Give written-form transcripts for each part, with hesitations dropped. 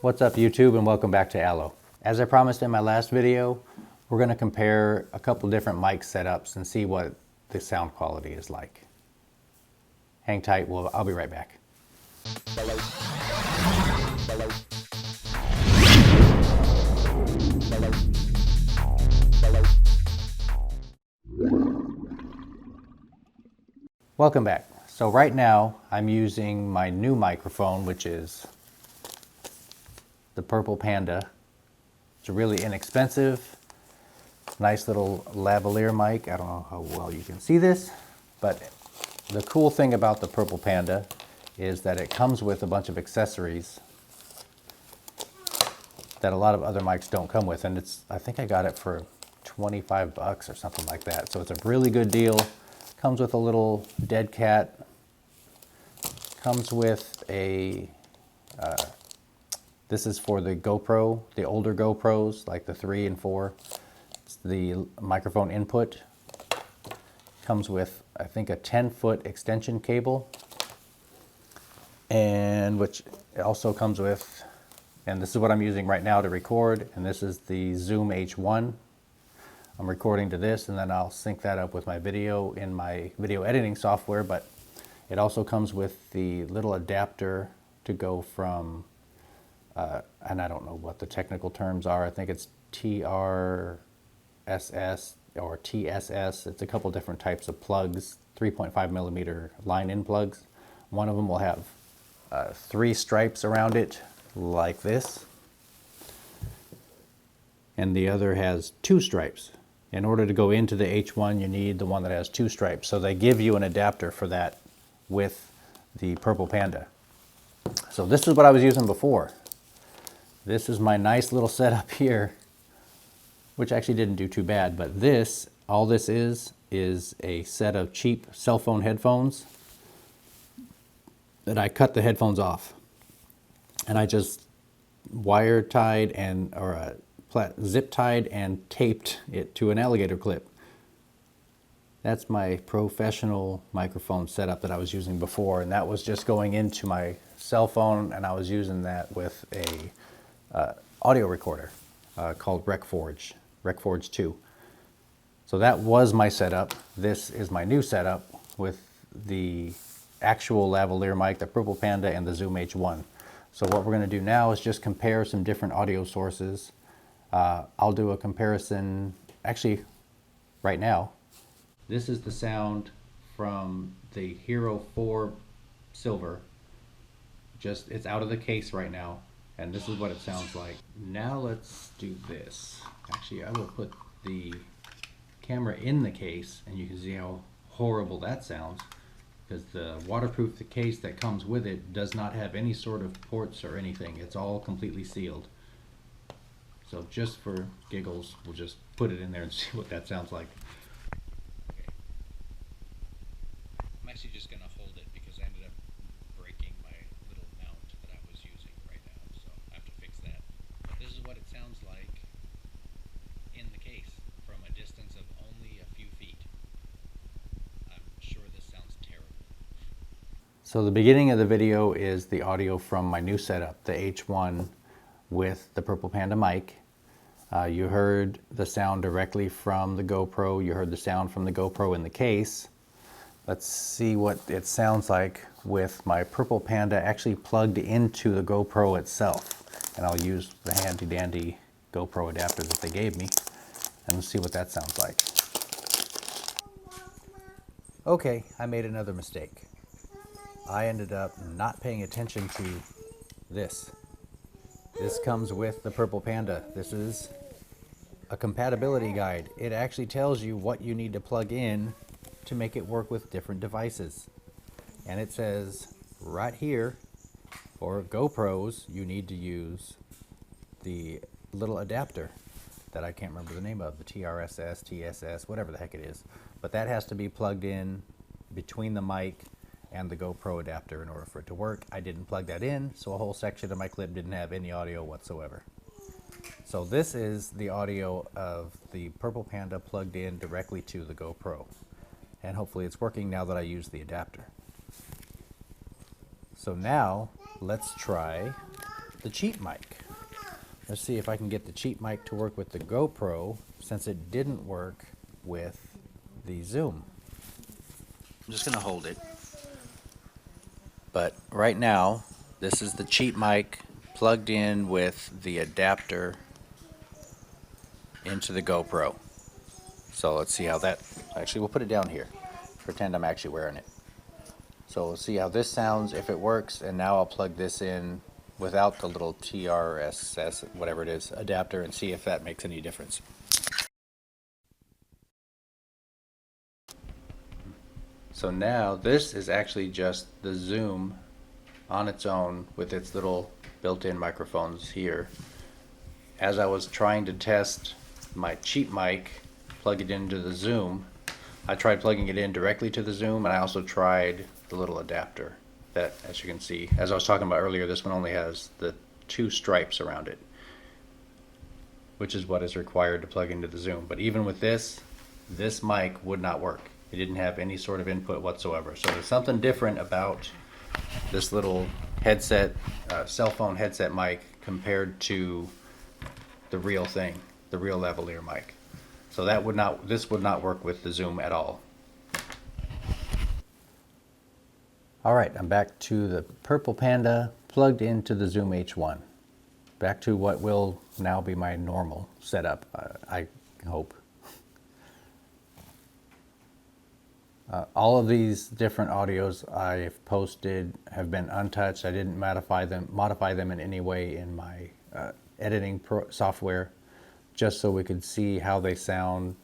What's up YouTube, and welcome back to Allo. As I promised in my last video, we're going to compare a couple different mic setups and see what the sound quality is like. Hang tight, I'll be right back. Welcome back. So right now I'm using my new microphone, which is the Purple Panda. It's a really inexpensive, nice little lavalier mic. I don't know how well you can see this, but the cool thing about the Purple Panda is that it comes with a bunch of accessories that a lot of other mics don't come with, and I think I got it for 25 bucks or something like that. So it's a really good deal. Comes with a little dead cat. Comes with a this is for the GoPro, the older GoPros, like the 3 and 4. It's the microphone input. Comes with, I think, a 10-foot extension cable. And which it also comes with, and this is what I'm using right now to record, and this is the Zoom H1. I'm recording to this, and then I'll sync that up with my video in my video editing software, but it also comes with the little adapter to go from and I don't know what the technical terms are. I think it's TRSS or TSS. It's a couple different types of plugs, 3.5 millimeter line-in plugs. One of them will have 3 stripes around it like this, and the other has 2 stripes. In order to go into the H1, you need the one that has 2 stripes. So they give you an adapter for that with the Purple Panda. So this is what I was using before. This is my nice little setup here, which actually didn't do too bad, but all this is a set of cheap cell phone headphones that I cut the headphones off. And I just wire tied zip tied and taped it to an alligator clip. That's my professional microphone setup that I was using before, and that was just going into my cell phone, and I was using that with a audio recorder called RecForge 2. So that was my setup. This is my new setup with the actual lavalier mic, the Purple Panda, and the Zoom H1. So what we're going to do now is just compare some different audio sources. I'll do a comparison, actually, right now. This is the sound from the Hero 4 Silver. It's out of the case right now, and this is what it sounds like. Now let's do this. Actually, I will put the camera in the case, and you can see how horrible that sounds, because the waterproof case that comes with it does not have any sort of ports or anything. It's all completely sealed. So just for giggles, we'll just put it in there and see what that sounds like. Okay. I'm actually just going to hold it because I ended up breaking my little mount that I was using right now, so I have to fix that. But this is what it sounds like in the case from a distance of only a few feet. I'm sure this sounds terrible. So the beginning of the video is the audio from my new setup, the H1 with the Purple Panda mic. You heard the sound directly from the GoPro. You heard the sound from the GoPro in the case. Let's see what it sounds like with my Purple Panda actually plugged into the GoPro itself. And I'll use the handy dandy GoPro adapter that they gave me, and let's see what that sounds like. Okay, I made another mistake. I ended up not paying attention to this. This comes with the Purple Panda. This is a compatibility guide. It actually tells you what you need to plug in to make it work with different devices. And it says right here, for GoPros, you need to use the little adapter that I can't remember the name of, the TRSS, TSS, whatever the heck it is. But that has to be plugged in between the mic and the GoPro adapter in order for it to work. I didn't plug that in, so a whole section of my clip didn't have any audio whatsoever. So this is the audio of the Purple Panda plugged in directly to the GoPro. And hopefully it's working now that I use the adapter. So now let's try the cheap mic. Let's see if I can get the cheap mic to work with the GoPro, since it didn't work with the Zoom. I'm just going to hold it. But right now, this is the cheap mic plugged in with the adapter into the GoPro. So let's see how that, actually we'll put it down here. Pretend I'm actually wearing it. So we'll see how this sounds, if it works, and now I'll plug this in without the little TRSS, whatever it is, adapter, and see if that makes any difference. So now this is actually just the Zoom on its own with its little built-in microphones here. As I was trying to test my cheap mic, plug it into the Zoom, I tried plugging it in directly to the Zoom, and I also tried the little adapter that, as you can see, as I was talking about earlier, this one only has the 2 stripes around it, which is what is required to plug into the Zoom. But even with this mic would not work. It didn't have any sort of input whatsoever. So there's something different about this little headset, cell phone headset mic compared to the real thing, the real lavalier mic. So this would not work with the Zoom at all. All right, I'm back to the Purple Panda plugged into the Zoom H1. Back to what will now be my normal setup, I hope. All of these different audios I've posted have been untouched. I didn't modify them in any way in my editing software, just so we could see how they sound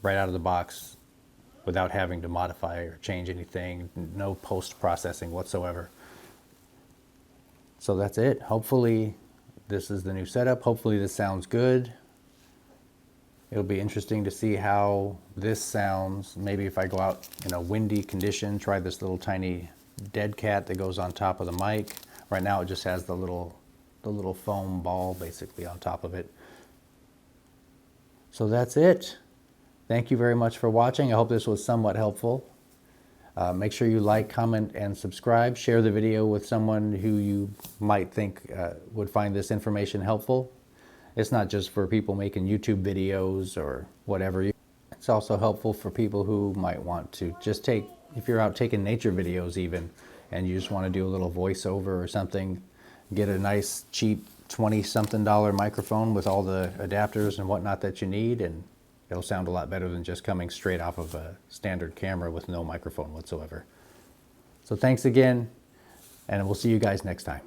right out of the box without having to modify or change anything. No post-processing whatsoever. So that's it. Hopefully this is the new setup. Hopefully this sounds good. It'll be interesting to see how this sounds. Maybe if I go out in a windy condition, try this little tiny dead cat that goes on top of the mic. Right now it just has the little foam ball basically on top of it. So that's it. Thank you very much for watching. I hope this was somewhat helpful. Make sure you like, comment, and subscribe. Share the video with someone who you might think would find this information helpful. It's not just for people making YouTube videos or whatever. It's also helpful for people who might want to just if you're out taking nature videos even, and you just want to do a little voiceover or something, get a nice cheap $20-something microphone with all the adapters and whatnot that you need, and it'll sound a lot better than just coming straight off of a standard camera with no microphone whatsoever. So thanks again, and we'll see you guys next time.